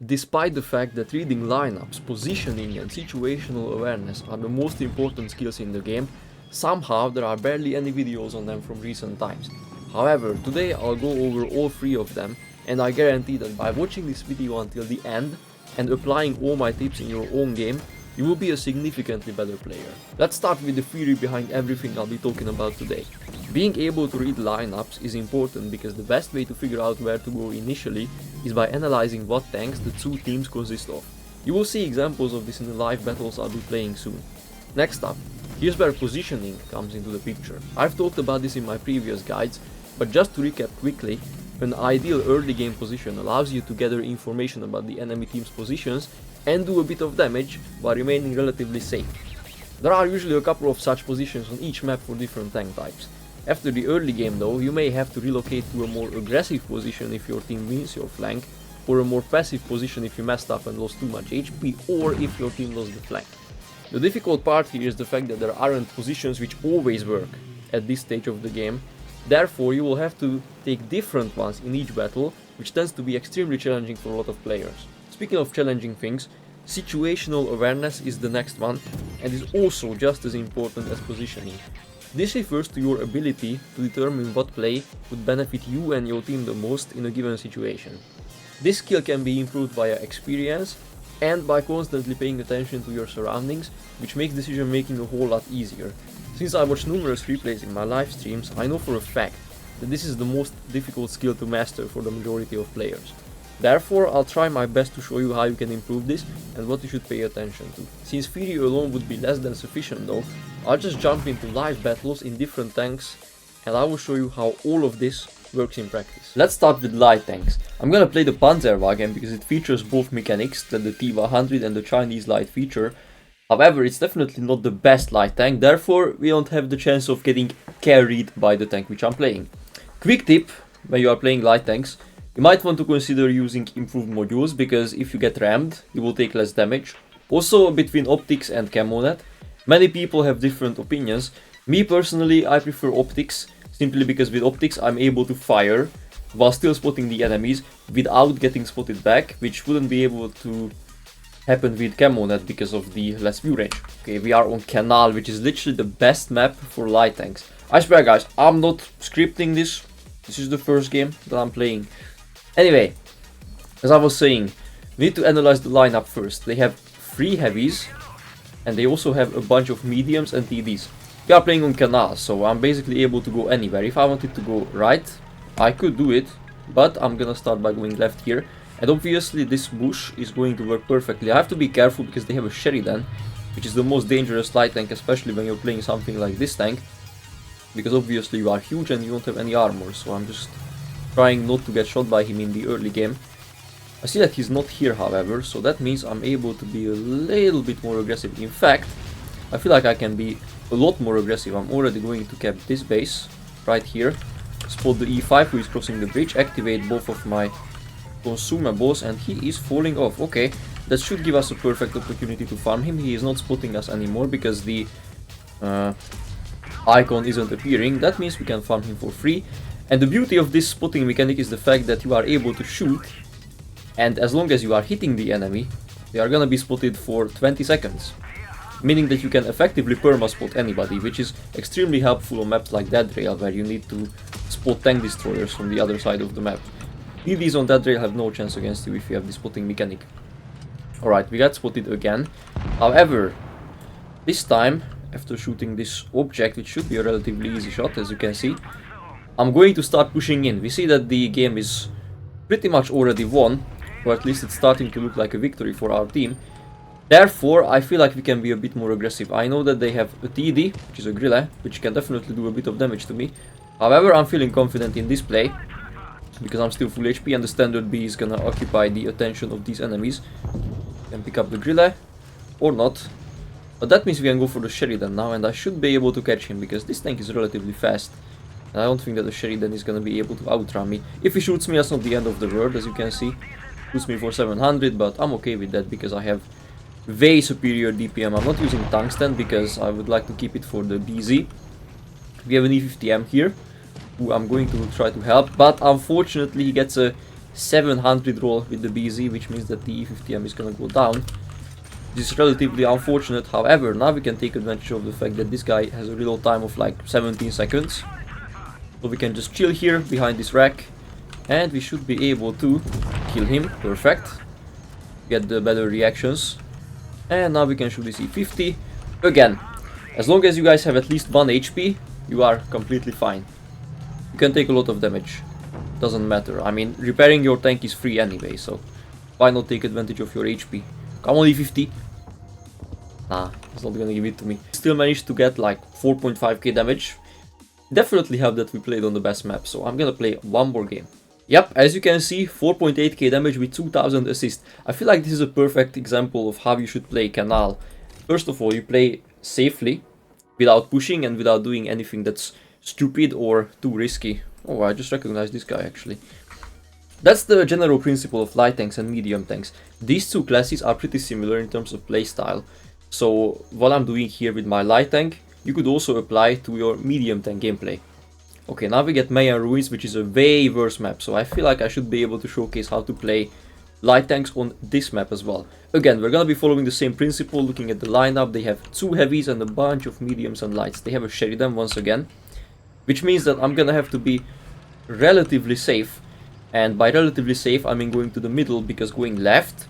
Despite the fact that reading lineups, positioning and situational awareness are the most important skills in the game, somehow there are barely any videos on them from recent times. However, today I'll go over all three of them, and I guarantee that by watching this video until the end and applying all my tips in your own game, you will be a significantly better player. Let's start with the theory behind everything I'll be talking about today. Being able to read lineups is important because the best way to figure out where to go initially is by analyzing what tanks the two teams consist of. You will see examples of this in the live battles I'll be playing soon. Next up, here's where positioning comes into the picture. I've talked about this in my previous guides, but just to recap quickly, an ideal early game position allows you to gather information about the enemy team's positions and do a bit of damage while remaining relatively safe. There are usually a couple of such positions on each map for different tank types. After the early game though, you may have to relocate to a more aggressive position if your team wins your flank, or a more passive position if you messed up and lost too much HP, or if your team lost the flank. The difficult part here is the fact that there aren't positions which always work at this stage of the game. Therefore, you will have to take different ones in each battle, which tends to be extremely challenging for a lot of players. Speaking of challenging things, situational awareness is the next one, and is also just as important as positioning. This refers to your ability to determine what play would benefit you and your team the most in a given situation. This skill can be improved via experience and by constantly paying attention to your surroundings, which makes decision making a whole lot easier. Since I watch numerous replays in my live streams, I know for a fact that this is the most difficult skill to master for the majority of players. Therefore, I'll try my best to show you how you can improve this and what you should pay attention to. Since theory alone would be less than sufficient though, I'll just jump into live battles in different tanks and I will show you how all of this works in practice. Let's start with light tanks. I'm gonna play the Panzerwagen because it features both mechanics that the T-100 and the Chinese light feature. However, it's definitely not the best light tank, therefore we don't have the chance of getting carried by the tank which I'm playing. Quick tip, when you are playing light tanks, you might want to consider using improved modules, because if you get rammed, you will take less damage. Also, between optics and camo net, many people have different opinions. Me personally, I prefer optics, simply because with optics I'm able to fire while still spotting the enemies without getting spotted back, which wouldn't be able to happen with camo net because of the less view range. Okay, we are on Canal, which is literally the best map for light tanks. I swear guys, I'm not scripting this. This is the first game that I'm playing. Anyway, as I was saying, we need to analyze the lineup first. They have 3 heavies and they also have a bunch of mediums and TDs. We are playing on Canal, so I'm basically able to go anywhere. If I wanted to go right, I could do it, but I'm gonna start by going left here. And obviously this bush is going to work perfectly. I have to be careful because they have a Sheridan, which is the most dangerous light tank, especially when you're playing something like this tank. Because obviously you are huge and you don't have any armor, so I'm just trying not to get shot by him in the early game. I see that he's not here however, so that means I'm able to be a little bit more aggressive. In fact, I feel like I can be a lot more aggressive. I'm already going to cap this base right here, spot the E5 who is crossing the bridge, activate both of my consumables, and he is falling off. Okay, that should give us a perfect opportunity to farm him. He is not spotting us anymore because the icon isn't appearing. That means we can farm him for free. And the beauty of this spotting mechanic is the fact that you are able to shoot, and as long as you are hitting the enemy, they are gonna be spotted for 20 seconds. Meaning that you can effectively perma spot anybody, which is extremely helpful on maps like Dead Rail, where you need to spot tank destroyers from the other side of the map. TDs on Dead Rail have no chance against you if you have the spotting mechanic. Alright, we got spotted again. However, this time, after shooting this object, which should be a relatively easy shot as you can see, I'm going to start pushing in. We see that the game is pretty much already won, or at least it's starting to look like a victory for our team. Therefore, I feel like we can be a bit more aggressive. I know that they have a TD, which is a grille, which can definitely do a bit of damage to me. However, I'm feeling confident in this play, because I'm still full HP and the standard B is gonna occupy the attention of these enemies. Can pick up the grille, or not. But that means we can go for the Sheridan now, and I should be able to catch him, because this tank is relatively fast. And I don't think that the Sheridan is gonna be able to outrun me. If he shoots me, that's not the end of the world, as you can see. Shoots me for 700, but I'm okay with that because I have way superior DPM. I'm not using tungsten because I would like to keep it for the BZ. We have an E50M here, who I'm going to try to help, but unfortunately he gets a 700 roll with the BZ, which means that the E50M is gonna go down. This is relatively unfortunate. However, now we can take advantage of the fact that this guy has a reload time of like 17 seconds. So we can just chill here behind this rack, and we should be able to kill him. Perfect. Get the better reactions. And now we can shoot this E50. Again, as long as you guys have at least 1 HP, you are completely fine. You can take a lot of damage. Doesn't matter. I mean, repairing your tank is free anyway, so why not take advantage of your HP? Come on, E50. Nah, it's not gonna give it to me. Still managed to get like 4.5k damage. Definitely helped that we played on the best map, so I'm gonna play one more game. Yep, as you can see, 4.8k damage with 2000 assist. I feel like this is a perfect example of how you should play Canal. First of all, you play safely, without pushing and without doing anything that's stupid or too risky. Oh, I just recognized this guy actually. That's the general principle of light tanks and medium tanks. These two classes are pretty similar in terms of playstyle. So what I'm doing here with my light tank, you could also apply to your medium tank gameplay. Okay, now we get Mayan Ruins, which is a way worse map, so I feel like I should be able to showcase how to play light tanks on this map as well. Again, we're gonna be following the same principle, looking at the lineup. They have 2 heavies and a bunch of mediums and lights. They have a Sheridan once again, which means that I'm gonna have to be relatively safe. And by relatively safe, I mean going to the middle, because going left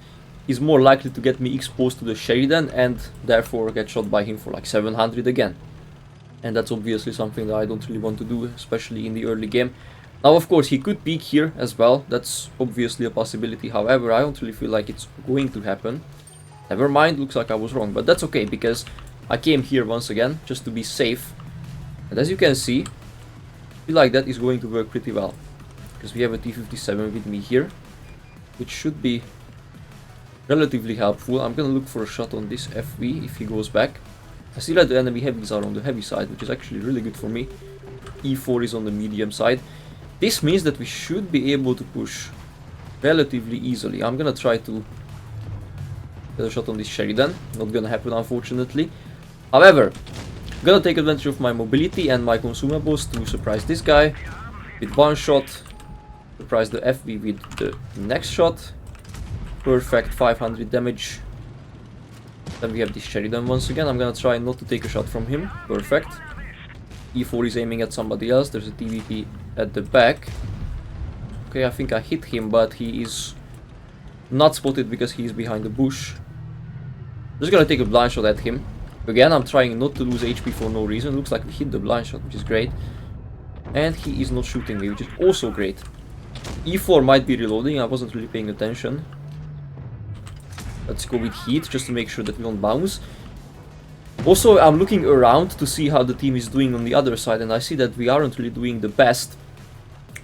is more likely to get me exposed to the Sheridan and therefore get shot by him for like 700 again. And that's obviously something that I don't really want to do, especially in the early game. Now, of course, he could peek here as well. That's obviously a possibility. However, I don't really feel like it's going to happen. Never mind, looks like I was wrong. But that's okay, because I came here once again just to be safe. And as you can see, I feel like that is going to work pretty well. Because we have a T-57 with me here, which should be relatively helpful. I'm gonna look for a shot on this FV if he goes back. I see that the enemy heavies are on the heavy side, which is actually really good for me. E4 is on the medium side. This means that we should be able to push relatively easily. I'm gonna try to get a shot on this Sheridan. Not gonna happen, unfortunately. However, I'm gonna take advantage of my mobility and my consumables to surprise this guy with one shot. Surprise the FV with the next shot. Perfect, 500 damage. Then we have this Sheridan once again. I'm gonna try not to take a shot from him. Perfect. E4 is aiming at somebody else. There's a TVP at the back. Okay, I think I hit him, but he is not spotted because he is behind the bush. Just gonna take a blind shot at him. Again, I'm trying not to lose HP for no reason. Looks like we hit the blind shot, which is great. And he is not shooting me, which is also great. E4 might be reloading. I wasn't really paying attention. Let's go with heat, just to make sure that we don't bounce. Also, I'm looking around to see how the team is doing on the other side, and I see that we aren't really doing the best.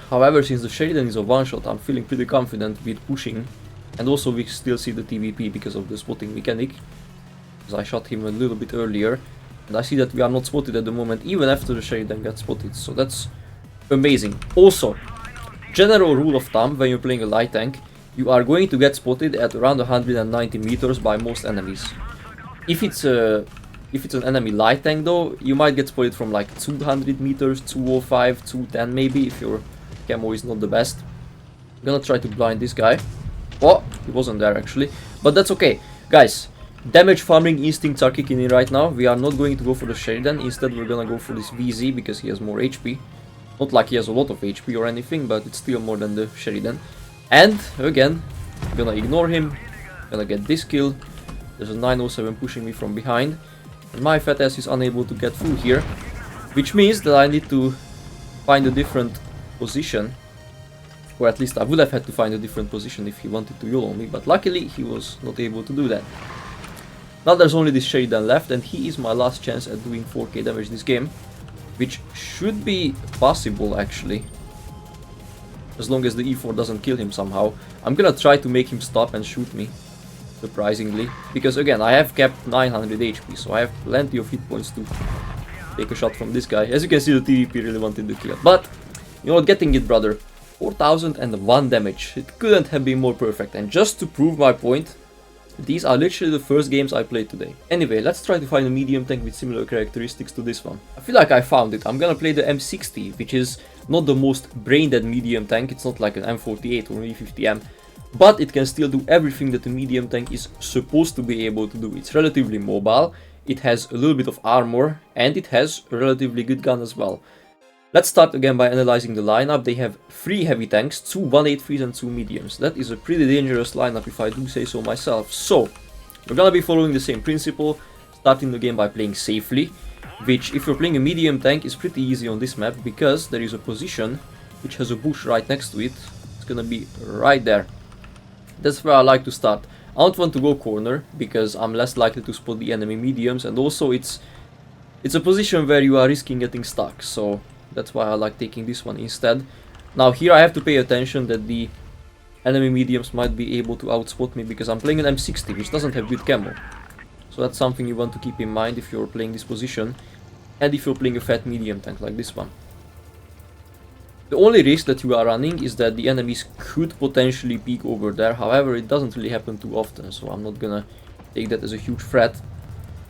However, since the Sheridan is a one-shot, I'm feeling pretty confident with pushing. And also we still see the TVP because of the spotting mechanic. Because I shot him a little bit earlier. And I see that we are not spotted at the moment, even after the Sheridan got spotted. So that's amazing. Also, general rule of thumb when you're playing a light tank, you are going to get spotted at around 190 meters by most enemies. If it's an enemy light tank though, you might get spotted from like 200 meters, 205, 210 maybe, if your camo is not the best. I'm gonna try to blind this guy. Oh, he wasn't there actually, but that's okay. Guys, damage farming instincts are kicking in right now. We are not going to go for the Sheridan, instead we're gonna go for this VZ because he has more HP. Not like he has a lot of HP or anything, but it's still more than the Sheridan. And again, I'm gonna ignore him, gonna get this kill. There's a 907 pushing me from behind, and my fat ass is unable to get through here, which means that I need to find a different position, or at least I would have had to find a different position if he wanted to YOLO me, but luckily he was not able to do that. Now there's only this Sheridan left, and he is my last chance at doing 4k damage this game, which should be possible actually, as long as the E4 doesn't kill him somehow. I'm gonna try to make him stop and shoot me, surprisingly, because again I have kept 900 HP, so I have plenty of hit points to take a shot from this guy. As you can see, the TVP really wanted the kill, but you know what, getting it, brother. 4001 damage, it couldn't have been more perfect. And just to prove my point, These are literally the first games I played today. Anyway, let's try to find a medium tank with similar characteristics to this one. I feel like I found it. I'm gonna play the M60, which is not the most brain-dead medium tank. It's not like an M48 or an E50M, but it can still do everything that a medium tank is supposed to be able to do. It's relatively mobile, it has a little bit of armor, and it has a relatively good gun as well. Let's start again by analyzing the lineup. They have 3 heavy tanks, 2 183s and 2 mediums. That is a pretty dangerous lineup if I do say so myself. So, we're gonna be following the same principle, starting the game by playing safely, which if you're playing a medium tank is pretty easy on this map because there is a position which has a bush right next to it. It's gonna be right there. That's where I like to start. I don't want to go corner because I'm less likely to spot the enemy mediums, and also it's a position where you are risking getting stuck, so that's why I like taking this one instead. Now here I have to pay attention that the enemy mediums might be able to outspot me because I'm playing an M60 which doesn't have good camo. So that's something you want to keep in mind if you're playing this position and if you're playing a fat medium tank like this one. The only risk that you are running is that the enemies could potentially peek over there, however it doesn't really happen too often, so I'm not gonna take that as a huge threat.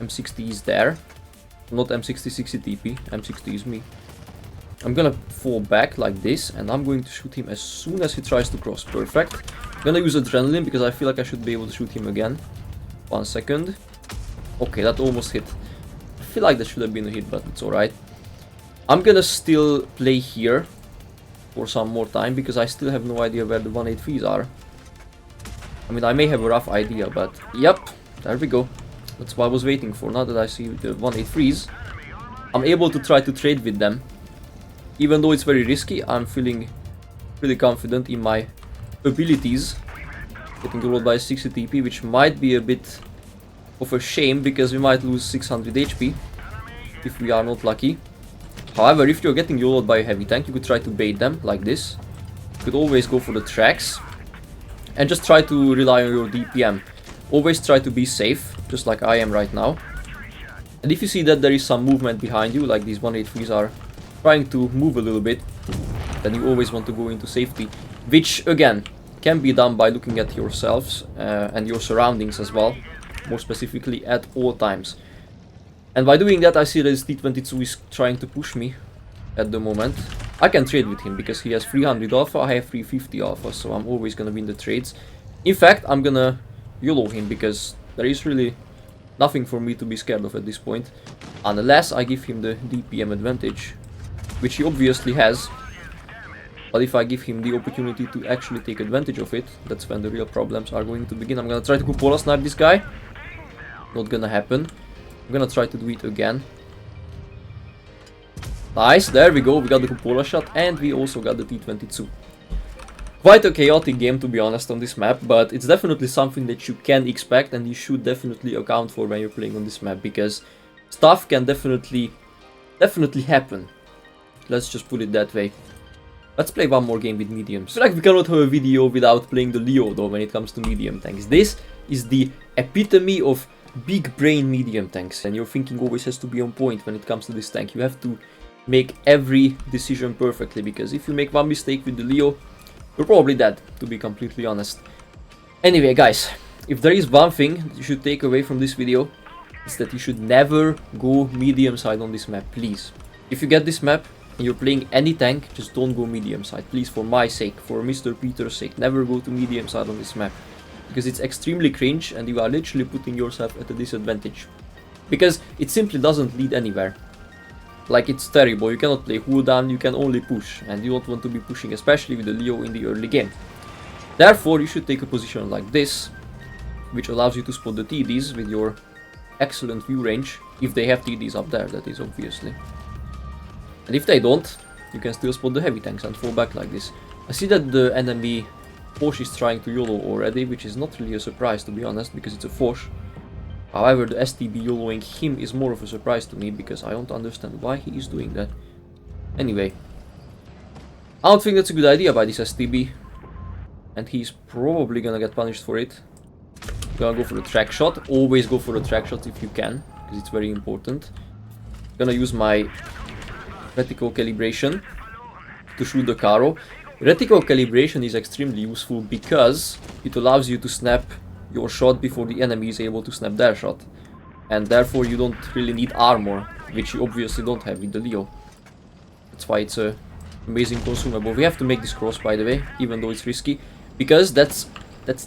M60 is there, not M60 60 TP, M60 is me. I'm gonna fall back like this and I'm going to shoot him as soon as he tries to cross. Perfect. I'm gonna use adrenaline because I feel like I should be able to shoot him again. 1 second. Okay, that almost hit. I feel like that should have been a hit, but it's alright. I'm gonna still play here for some more time because I still have no idea where the 183s are. I mean, I may have a rough idea, but yep, there we go. That's what I was waiting for. Now that I see the 183s, I'm able to try to trade with them. Even though it's very risky, I'm feeling pretty confident in my abilities. Getting rolled by 60 TP, which might be a bit of a shame because we might lose 600 HP if we are not lucky. However, if you're getting rolled by a heavy tank, you could try to bait them like this. You could always go for the tracks and just try to rely on your DPM. Always try to be safe, just like I am right now. And if you see that there is some movement behind you, like these 183s are trying to move a little bit, then you always want to go into safety, which again can be done by looking at yourselves and your surroundings as well, more specifically at all times. And by doing that, I see that this T-22 is trying to push me at the moment. I can trade with him because he has 300 alpha, I have 350 alpha, so I'm always gonna win the trades. In fact, I'm gonna YOLO him because there is really nothing for me to be scared of at this point, unless I give him the DPM advantage, which he obviously has. But if I give him the opportunity to actually take advantage of it, that's when the real problems are going to begin. I'm gonna try to cupola snipe this guy. Not gonna happen. I'm gonna try to do it again. Nice, there we go, we got the cupola shot and we also got the T-22. Quite a chaotic game, to be honest, on this map, but it's definitely something that you can expect and you should definitely account for when you're playing on this map, because stuff can definitely happen. Let's just put it that way. Let's play one more game with mediums. I feel like we cannot have a video without playing the Leo though when it comes to medium tanks. This is the epitome of big brain medium tanks, and your thinking always has to be on point when it comes to this tank. You have to make every decision perfectly, because if you make one mistake with the Leo, you're probably dead, to be completely honest. Anyway guys, if there is one thing that you should take away from this video, it's that you should never go medium side on this map, please. If you get this map and you're playing any tank, just don't go medium side, please, for my sake, for Mr. Peter's sake. Never go to medium side on this map, because it's extremely cringe and you are literally putting yourself at a disadvantage, because it simply doesn't lead anywhere. Like, it's terrible. You cannot play cooldown, you can only push, and you don't want to be pushing, especially with the Leo in the early game. Therefore, you should take a position like this, which allows you to spot the TDs with your excellent view range, if they have TDs up there, that is, obviously. And if they don't, you can still spot the heavy tanks and fall back like this. I see that the enemy Foch is trying to YOLO already, which is not really a surprise, to be honest, because it's a Foch. However, the STB YOLOing him is more of a surprise to me, because I don't understand why he is doing that. Anyway, I don't think that's a good idea by this STB, and he's probably gonna get punished for it. Gonna go for the track shot. Always go for the track shot if you can, because it's very important. Gonna use my reticle calibration to shoot the Caro. Reticle calibration is extremely useful because it allows you to snap your shot before the enemy is able to snap their shot. And therefore you don't really need armor, which you obviously don't have with the Leo. That's why it's a amazing consumable. We have to make this cross, by the way, even though it's risky, because that's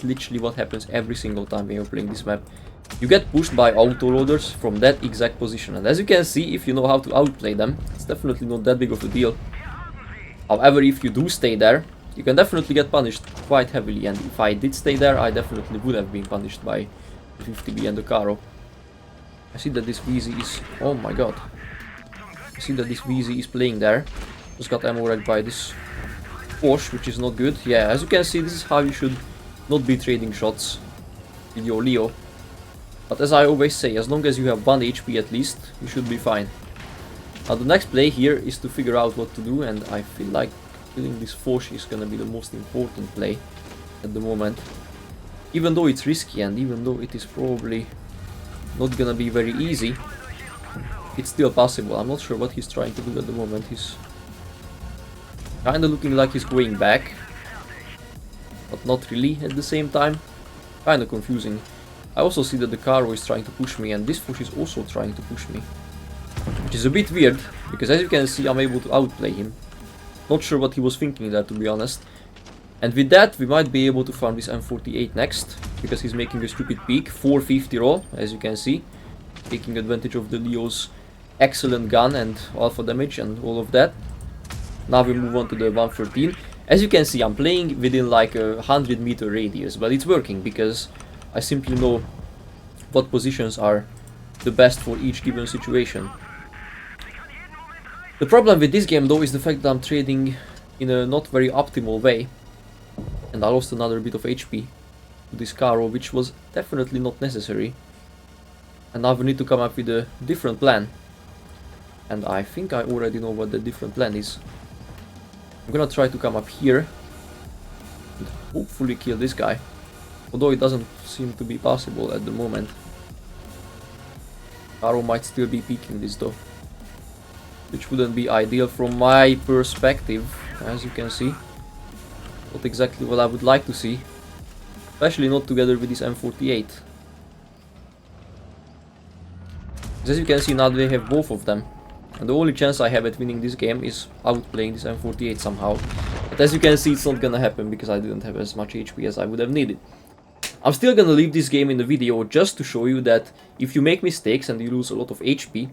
literally what happens every single time when you're playing this map. You get pushed by auto-loaders from that exact position, and as you can see, if you know how to outplay them, it's definitely not that big of a deal. However, if you do stay there, you can definitely get punished quite heavily, and if I did stay there, I definitely would have been punished by the 50B and the Caro. I see that this VZ is... oh my god. I see that this VZ is playing there. Just got ammo wrecked by this Porsche, which is not good. Yeah, as you can see, this is how you should not be trading shots with your Leo. But as I always say, as long as you have 1 HP at least, you should be fine. Now the next play here is to figure out what to do, and I feel like killing this Porsche is gonna be the most important play at the moment. Even though it's risky and even though it is probably not gonna be very easy, it's still possible. I'm not sure what he's trying to do at the moment. He's kinda looking like he's going back, but not really at the same time. Kinda confusing. I also see that the Caro is trying to push me, and this Porsche is also trying to push me. Which is a bit weird, because as you can see, I'm able to outplay him. Not sure what he was thinking there, to be honest. And with that, we might be able to farm this M48 next, because he's making a stupid peak, 450 roll, as you can see. Taking advantage of the Leo's excellent gun and alpha damage and all of that. Now we move on to the 113. As you can see, I'm playing within like a 100-meter radius, but it's working because I simply know what positions are the best for each given situation. The problem with this game though is the fact that I'm trading in a not very optimal way, and I lost another bit of HP to this Caro, which was definitely not necessary. And now we need to come up with a different plan, and I think I already know what the different plan is. I'm gonna try to come up here and hopefully kill this guy, although it doesn't seem to be possible at the moment. Caro might still be peeking this though, which wouldn't be ideal from my perspective, as you can see. Not exactly what I would like to see, especially not together with this M48. As you can see, now they have both of them, and the only chance I have at winning this game is outplaying this M48 somehow. But as you can see, it's not gonna happen because I didn't have as much HP as I would have needed. I'm still gonna leave this game in the video just to show you that if you make mistakes and you lose a lot of HP,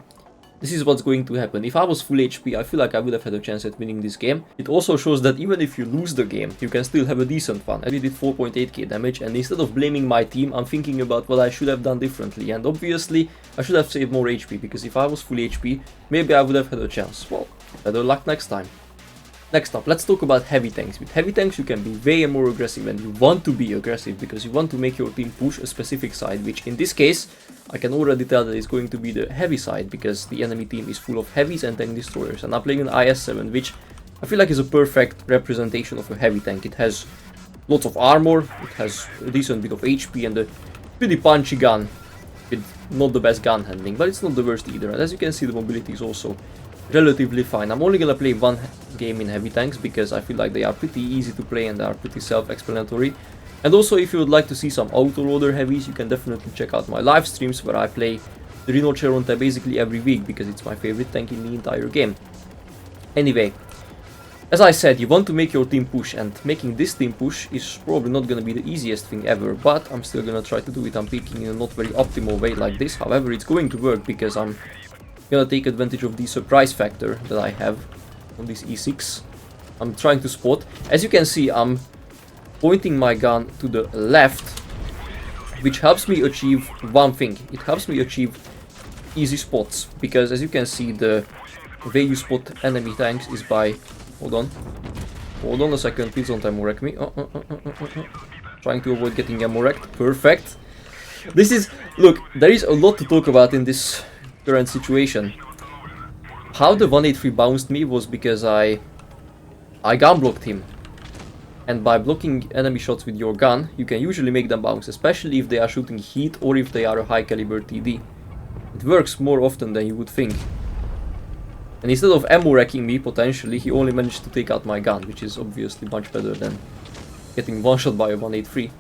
this is what's going to happen. If I was full HP, I feel like I would have had a chance at winning this game. It also shows that even if you lose the game, you can still have a decent one. I did 4.8k damage, and instead of blaming my team, I'm thinking about what I should have done differently. And obviously, I should have saved more HP, because if I was full HP, maybe I would have had a chance. Well, better luck next time. Next up, let's talk about heavy tanks. With heavy tanks, you can be way more aggressive, and you want to be aggressive because you want to make your team push a specific side, which in this case, I can already tell that it's going to be the heavy side because the enemy team is full of heavies and tank destroyers, and I'm playing an IS-7, which I feel like is a perfect representation of a heavy tank. It has lots of armor, it has a decent bit of HP and a pretty punchy gun with not the best gun handling, but it's not the worst either. And as you can see, the mobility is also relatively fine. I'm only gonna play one game in heavy tanks because I feel like they are pretty easy to play and they are pretty self-explanatory. And also, if you would like to see some auto-loader heavies, you can definitely check out my live streams where I play the Rhinoceronte basically every week because it's my favorite tank in the entire game. Anyway, as I said, you want to make your team push, and making this team push is probably not gonna be the easiest thing ever, but I'm still gonna try to do it. I'm peeking in a not very optimal way like this. However, it's going to work because I'm gonna take advantage of the surprise factor that I have on this E6. I'm trying to spot. As you can see, I'm pointing my gun to the left, which helps me achieve one thing. It helps me achieve easy spots, because as you can see, the way you spot enemy tanks is by... Hold on a second, please don't ammo wreck me. Trying to avoid getting ammo wrecked. Perfect. This is... Look, there is a lot to talk about in this current situation. How the 183 bounced me was because I gun blocked him. And by blocking enemy shots with your gun, you can usually make them bounce, especially if they are shooting heat or if they are a high caliber TD. It works more often than you would think. And instead of ammo wrecking me, potentially, he only managed to take out my gun, which is obviously much better than getting one shot by a 183.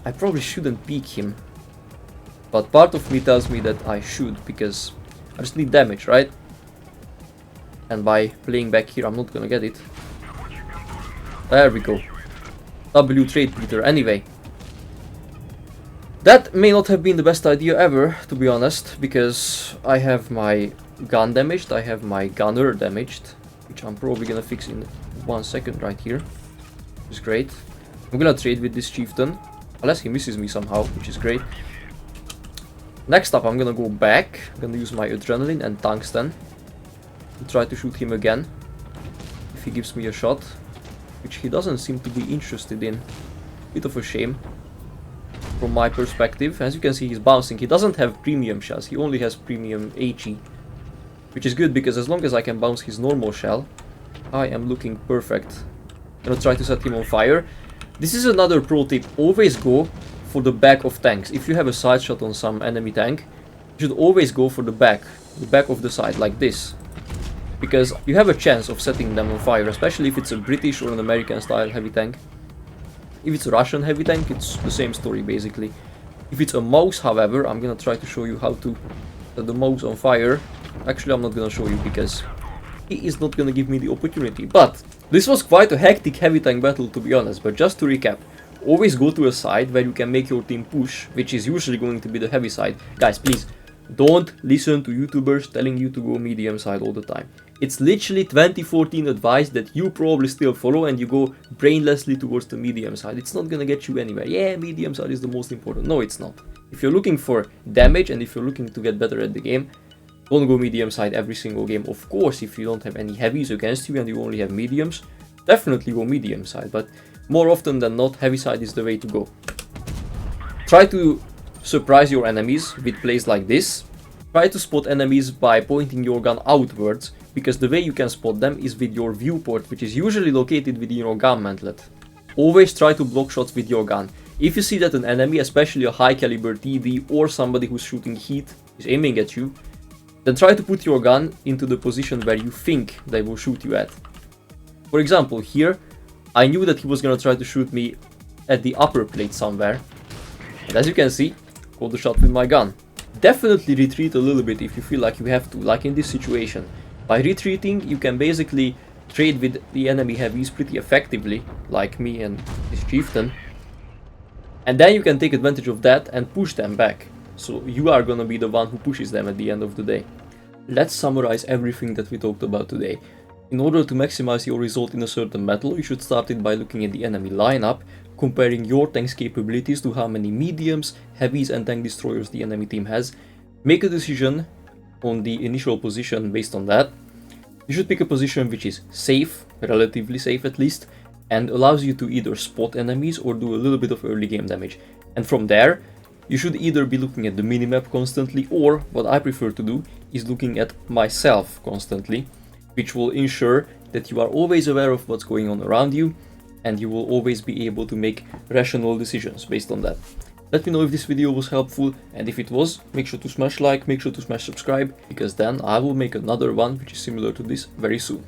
I probably shouldn't peek him. But part of me tells me that I should, because I just need damage, right? And by playing back here, I'm not gonna get it. There we go. W trade Peter. Anyway. That may not have been the best idea ever, to be honest, because I have my gun damaged, I have my gunner damaged, which I'm probably gonna fix in 1 second right here, which is great. I'm gonna trade with this chieftain, unless he misses me somehow, which is great. Next up, I'm gonna go back, I'm gonna use my adrenaline and tungsten to try to shoot him again, if he gives me a shot, which he doesn't seem to be interested in. Bit of a shame. From my perspective, as you can see, he's bouncing. He doesn't have premium shells, he only has premium HE, which is good because as long as I can bounce his normal shell, I am looking perfect. I'm gonna try to set him on fire. This is another pro tip: always go for the back of tanks. If you have a side shot on some enemy tank, you should always go for the back of the side, like this, because you have a chance of setting them on fire, especially if it's a British or an American style heavy tank. If it's a Russian heavy tank, it's the same story basically. If it's a mouse, however, I'm gonna try to show you how to set the mouse on fire. Actually, I'm not gonna show you because he is not gonna give me the opportunity. But this was quite a hectic heavy tank battle, to be honest. But just to recap, always go to a side where you can make your team push, which is usually going to be the heavy side. Guys, please, don't listen to YouTubers telling you to go medium side all the time. It's literally 2014 advice that you probably still follow, and you go brainlessly towards the medium side. It's not gonna get you anywhere. Yeah, medium side is the most important. No, it's not. If you're looking for damage and if you're looking to get better at the game, don't go medium side every single game. Of course, if you don't have any heavies against you and you only have mediums, definitely go medium side. But more often than not, heavy side is the way to go. Try to surprise your enemies with plays like this. Try to spot enemies by pointing your gun outwards, because the way you can spot them is with your viewport, which is usually located within your gun mantlet. Always try to block shots with your gun. If you see that an enemy, especially a high caliber TD or somebody who's shooting heat, is aiming at you, then try to put your gun into the position where you think they will shoot you at. For example, here, I knew that he was gonna try to shoot me at the upper plate somewhere, and as you can see, called the shot with my gun. Definitely retreat a little bit if you feel like you have to, like in this situation. By retreating, you can basically trade with the enemy heavies pretty effectively, like me and this chieftain, and then you can take advantage of that and push them back. So you are gonna be the one who pushes them at the end of the day. Let's summarize everything that we talked about today. In order to maximize your result in a certain battle, you should start it by looking at the enemy lineup, comparing your tank's capabilities to how many mediums, heavies and tank destroyers the enemy team has. Make a decision on the initial position based on that. You should pick a position which is safe, relatively safe at least, and allows you to either spot enemies or do a little bit of early game damage. And from there, you should either be looking at the minimap constantly, or what I prefer to do is looking at myself constantly, which will ensure that you are always aware of what's going on around you, and you will always be able to make rational decisions based on that. Let me know if this video was helpful, and if it was, make sure to smash like, make sure to smash subscribe, because then I will make another one which is similar to this very soon.